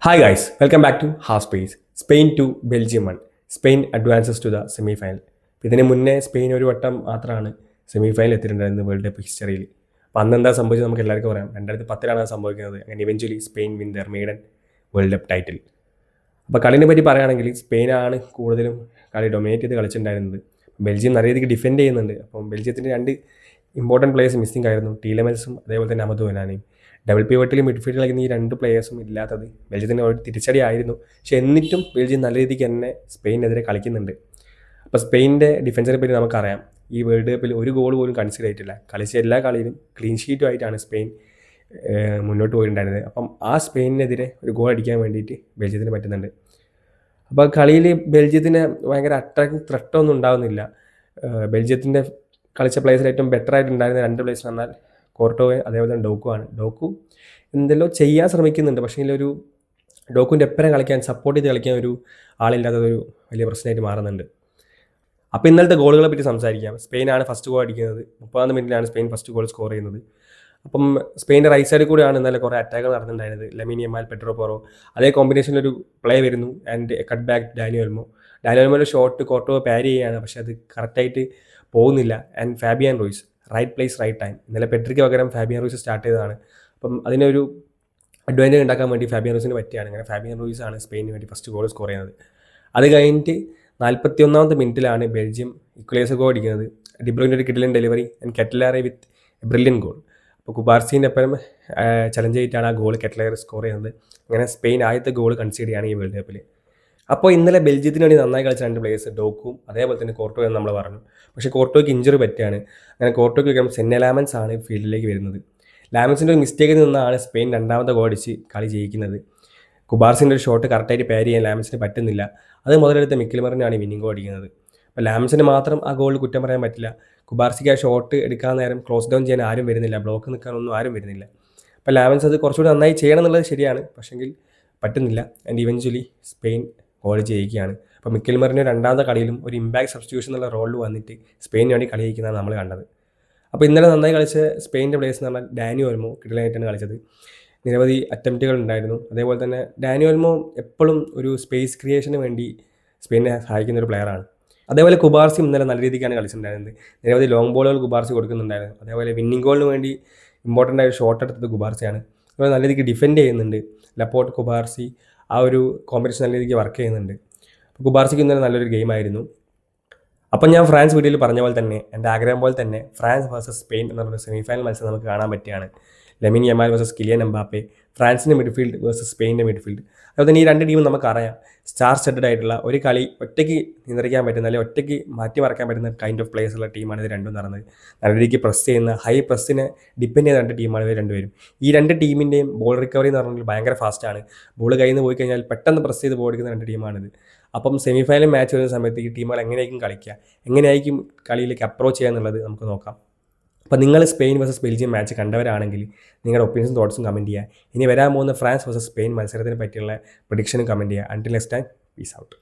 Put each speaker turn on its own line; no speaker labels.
Hi guys, welcome back to Half Space. Spain to Belgium 1. Spain advances to the semi-final. ഇതിന് മുന്നേ Spain ഒരു വട്ടം മാത്രമാണ് semi final എത്തിയിട്ടുണ്ടായിരുന്നത് world cup ഹിസ്റ്ററിയിൽ. അപ്പോൾ അന്ന് എന്താ സംഭവിച്ചത് നമുക്ക് എല്ലാവർക്കും പറയാം. 2010 സംഭവിക്കുന്നത്. അങ്ങനെ eventually Spain win there maiden world cup title. അപ്പോൾ കളിനെ പറ്റി പറയുകയാണെങ്കിൽ സ്പെയിനാണ് കൂടുതലും കളി ഡൊമിനേറ്റ് ചെയ്ത് കളിച്ചിട്ടുണ്ടായിരുന്നത്. ബെൽജിയം നല്ല രീതിക്ക് ഡിഫെൻഡ് ചെയ്യുന്നുണ്ട്. അപ്പം ബെൽജിയത്തിൻ്റെ രണ്ട് ഇമ്പോർട്ടൻറ്റ് പ്ലേയേഴ്സ് മിസ്സിംഗ് ആയിരുന്നു, ടീലമെൻസും അതേപോലെ തന്നെ അമദു ഒനാനയും. ഡബിൾ പിവട്ടിൽ മിഡ്ഫീൽഡിൽ കളിക്കുന്ന ഈ രണ്ട് പ്ലേയേഴ്സും ഇല്ലാത്തത് ബെൽജിയത്തിന് ഒരു തിരിച്ചടി ആയിരുന്നു. പക്ഷെ എന്നിട്ടും ബെൽജിയം നല്ല രീതിക്ക് തന്നെ സ്പെയിനെതിരെ കളിക്കുന്നുണ്ട്. അപ്പോൾ സ്പെയിനിൻ്റെ ഡിഫൻസിനെ പറ്റി നമുക്കറിയാം, ഈ വേൾഡ് കപ്പിൽ ഒരു ഗോൾ പോലും കൺസിഡർ ചെയ്തിട്ടില്ല. കളിച്ച എല്ലാ കളിയിലും ക്ലീൻ ഷീറ്റുമായിട്ടാണ് സ്പെയിൻ മുന്നോട്ട് പോയിട്ടുണ്ടായിരുന്നത്. അപ്പം ആ സ്പെയിനെതിരെ ഒരു ഗോൾ അടിക്കാൻ വേണ്ടിയിട്ട് ബെൽജിയത്തിന് പറ്റുന്നുണ്ട്. അപ്പോൾ കളിയിൽ ബെൽജിയത്തിന് ഭയങ്കര അട്രാക്റ്റിംഗ് ത്രെട്ടൊന്നും ഉണ്ടാകുന്നില്ല. ബെൽജിയത്തിൻ്റെ കളിച്ച പ്ലേയേഴ്സിൽ ഏറ്റവും ബെറ്റർ ആയിട്ടുണ്ടായിരുന്ന രണ്ട് പ്ലേയേഴ്സ് പറഞ്ഞാൽ കോർട്ടോവെ അതേപോലെ തന്നെ ഡോക്കു ആണ്. ഡോക്കു എന്തെല്ലോ ചെയ്യാൻ ശ്രമിക്കുന്നുണ്ട്, പക്ഷേ ഇതിലൊരു ഡോക്കുവിൻ്റെ എപ്പോഴും കളിക്കാൻ സപ്പോർട്ട് ചെയ്ത് കളിക്കാൻ ഒരു ആളില്ലാത്തതൊരു വലിയ പ്രശ്നമായിട്ട് മാറുന്നുണ്ട്. അപ്പോൾ ഇന്നലത്തെ ഗോളുകളെ പറ്റി സംസാരിക്കാം. സ്പെയിനാണ് ഫസ്റ്റ് ഗോൾ അടിക്കുന്നത്. 30 മിനിറ്റിലാണ് സ്പെയിൻ ഫസ്റ്റ് ഗോൾ സ്കോർ ചെയ്യുന്നത്. അപ്പം സ്പെയിൻ്റെ റൈറ്റ് സൈഡിൽ കൂടെയാണ് ഇന്നലെ കുറേ അറ്റാക്കുകൾ നടന്നിട്ടുണ്ടായിരുന്നത്. ലെമിൻ യമാൽ, പെഡ്രോ പോറോ, അതേ കോമ്പിനേഷനിലൊരു പ്ലേ വരുന്നു ആൻഡ് കട്ട് ബാക്ക് ഡാനി ഓൾമോയുടെ ഷോട്ട് കോർട്ടോ പാരി ചെയ്യുകയാണ്, പക്ഷേ അത് കറക്റ്റായിട്ട് പോകുന്നില്ല. And Fabian Ruiz right place right time. ഇന്നലെ പെഡ്രിക്ക് പകരം ഫാബിയൻ റൂയിസ് സ്റ്റാർട്ട് ചെയ്തതാണ്. അപ്പം അതിനൊരു അഡ്വാൻറ്റേജ് ഉണ്ടാക്കാൻ വേണ്ടി ഫാബിയൻ റൂയിസിന് പറ്റിയാണ്. അങ്ങനെ ഫാബിയൻ റൂയിസ് ആണ് സ്പെയിനിന് വേണ്ടി ഫസ്റ്റ് ഗോൾ സ്കോർ ചെയ്യുന്നത്. അത് കഴിഞ്ഞിട്ട് 41 മിനിറ്റിലാണ് ബെൽജിയം ഇക്വലൈസർ ഗോൾ അടിക്കുന്നത്. ഡിബ്രോയിൻ്റെ ഒരു കിഡിലൻ ഡെലിവറി ആൻഡ് കെറ്റ്ലാറെ വിത്ത് ബ്രില്യൻ ഗോൾ. അപ്പോൾ കുബാർസിൻ്റെ ഒപ്പം ചലഞ്ച് ചെയ്തിട്ടാണ് ആ ഗോൾ കെറ്റ്ലാർ സ്കോർ ചെയ്യുന്നത്. അങ്ങനെ സ്പെയിൻ ആദ്യത്തെ ഗോൾ കൺസീഡ് ചെയ്യുകയാണ് ഈ വേൾഡ് കപ്പിൽ. അപ്പോൾ ഇന്നലെ ബെൽജിയത്തിന് വേണ്ടി നന്നായി കളിച്ച രണ്ട് പ്ലേയേഴ്സ് ഡോക്കും അതേപോലെ തന്നെ കോർട്ടോ എന്ന് നമ്മൾ പറഞ്ഞു. പക്ഷേ കോർട്ടോയ്ക്ക് ഇഞ്ചറി പറ്റുകയാണ്. അങ്ങനെ കോർട്ടോയ്ക്ക് വയ്ക്കാൻ സെന്നെ ലാമൻസ് ആണ് ഫീൽഡിലേക്ക് വരുന്നത്. ലാമൻസിൻ്റെ ഒരു മിസ്റ്റേക്കിൽ നിന്നാണ് സ്പെയിൻ രണ്ടാമത്തെ ഗോൾ അടിച്ച് കളി ജയിക്കുന്നത്. കുബാർസിൻ്റെ ഒരു ഷോട്ട് കറക്റ്റായിട്ട് പാരി ചെയ്യാൻ ലാമൻസിന് പറ്റുന്നില്ല. അത് മുതലെടുത്ത മിക്കൽ മറിനാണ് വിന്നിംഗ് ഗോൾ അടിക്കുന്നത്. അപ്പോൾ ലാമൻസിന് മാത്രം ആ ഗോളിൽ കുറ്റം പറയാൻ പറ്റില്ല. കുബാർസിക്ക് ആ ഷോട്ട് എടുക്കാൻ നേരം ക്ലോസ് ഡൗൺ ചെയ്യാൻ ആരും വരുന്നില്ല, ബ്ലോക്ക് നിൽക്കാനൊന്നും ആരും വരുന്നില്ല. അപ്പോൾ ലാമൻസ് അത് കുറച്ചുകൂടി നന്നായി ചെയ്യണം എന്നുള്ളത് ശരിയാണ്, പക്ഷെങ്കിൽ പറ്റുന്നില്ല. ആൻഡ് ഇവഞ്ച്വലി സ്പെയിൻ ഗോൾ ജയിക്കുകയാണ്. അപ്പോൾ മിക്കൽ മറിന് രണ്ടാമത്തെ കളിയിലും ഒരു ഇമ്പാക്ട് സബ്സ്റ്റിറ്റ്യൂഷൻ എന്നുള്ള റോളിൽ വന്നിട്ട് സ്പെയിനിന് വേണ്ടി കളി ജയിക്കുന്നതാണ് നമ്മൾ കണ്ടത്. അപ്പോൾ ഇന്നലെ നന്നായി കളിച്ച സ്പെയിനിൻ്റെ പ്ലേയേഴ്സ് എന്ന് പറഞ്ഞാൽ ഡാനി ഓൾമോ കിടലായിട്ടാണ് കളിച്ചത്. നിരവധി അറ്റംപ്റ്റുകൾ ഉണ്ടായിരുന്നു. അതേപോലെ തന്നെ ഡാനി ഓൾമോ എപ്പോഴും ഒരു സ്പേസ് ക്രിയേഷന് വേണ്ടി സ്പെയിനെ സഹായിക്കുന്ന ഒരു പ്ലെയറാണ്. അതേപോലെ കുബാർസി ഇന്നലെ നല്ല രീതിക്കാണ് കളിച്ചിട്ടുണ്ടായിരുന്നത്. നിരവധി ലോങ് ബോളുകൾ കുബാർസി കൊടുക്കുന്നുണ്ടായിരുന്നു. അതേപോലെ വിന്നിംഗ് ഗോളിന് വേണ്ടി ഇമ്പോർട്ടൻ്റ് ആയ ഷോട്ട് എടുത്തത് കുബാർസിയാണ്. അതുപോലെ നല്ല രീതിക്ക് ഡിഫെൻഡ് ചെയ്യുന്നുണ്ട്. ലപ്പോർട്ട് കുബാർസി ആ ഒരു കോമ്പറ്റീഷൻ നല്ല രീതിക്ക് വർക്ക് ചെയ്യുന്നുണ്ട്. അപ്പോൾ കുബാർസിക്ക് ഇന്നലെ നല്ലൊരു ഗെയിമായിരുന്നു. അപ്പം ഞാൻ ഫ്രാൻസ് വീഡിയോയിൽ പറഞ്ഞ പോലെ തന്നെ എൻ്റെ ആഗ്രഹം പോലെ തന്നെ ഫ്രാൻസ് വേഴ്സസ് സ്പെയിൻ എന്ന് പറഞ്ഞ സെമിഫൈനൽ മത്സരം നമുക്ക് കാണാൻ പറ്റുകയാണ്. Lamine Yamal versus Kylian Mbappe, ഫ്രാൻസിൻ്റെ മിഡ്ഫീൽഡ് വേഴ്സസ് സ്പെയിൻ്റെ മിഡ്ഫീൽഡ്. അതുപോലെ തന്നെ ഈ രണ്ട് ടീമും നമുക്കറിയാം സ്റ്റാർ സ്റ്റഡഡ് ആയിട്ടുള്ള ഒരു കളി ഒറ്റയ്ക്ക് നിയന്ത്രിക്കാൻ പറ്റുന്ന അല്ലെങ്കിൽ ഒറ്റയ്ക്ക് മാറ്റി മറക്കാൻ പറ്റുന്ന കൈൻഡ് ഓഫ് പ്ലേയേഴ്സ് ഉള്ള ടീമാണ് ഇത് രണ്ടും നടന്നത്. നല്ല രീതിക്ക് പ്രസ് ചെയ്യുന്ന ഹൈ പ്രസ്സിനെ ഡിപ്പെൻഡ് ചെയ്യുന്ന രണ്ട് ടീമാണ് ഇവർ രണ്ടുപേരും. ഈ രണ്ട് ടീമിൻ്റെയും ബോൾ റിക്കവറി എന്ന് പറഞ്ഞാൽ ഭയങ്കര ഫാസ്റ്റാണ്. ബോൾ കയ്യിൽ നിന്ന് പോയി കഴിഞ്ഞാൽ പെട്ടെന്ന് പ്രസ് ചെയ്ത് ബോൾ എടുക്കുന്ന രണ്ട് ടീമാണിത്. അപ്പം സെമിഫൈനൽ മാച്ച് വരുന്ന സമയത്ത് ഈ ടീമുകൾ എങ്ങനെയായിരിക്കും കളിക്കുക, എങ്ങനെയായിരിക്കും കളിയിലേക്ക് അപ്രോച്ച് ചെയ്യുക എന്നുള്ളത് നമുക്ക് നോക്കാം. അപ്പോൾ നിങ്ങൾ സ്പെയിൻ വേഴ്സസ് ബെൽജിയം മാച്ച് കണ്ടവരാണെങ്കിൽ നിങ്ങളുടെ ഒപ്പീനിയൻസും തോട്ട്സും കമൻറ്റ് ചെയ്യുക. ഇനി വരാൻ പോകുന്ന ഫ്രാൻസ് വേഴ്സസ് സ്പെയിൻ മത്സരത്തിനെ പറ്റിയുള്ള പ്രഡിക്ഷനും കമൻറ്റ് ചെയ്യുക. Until next time, peace out.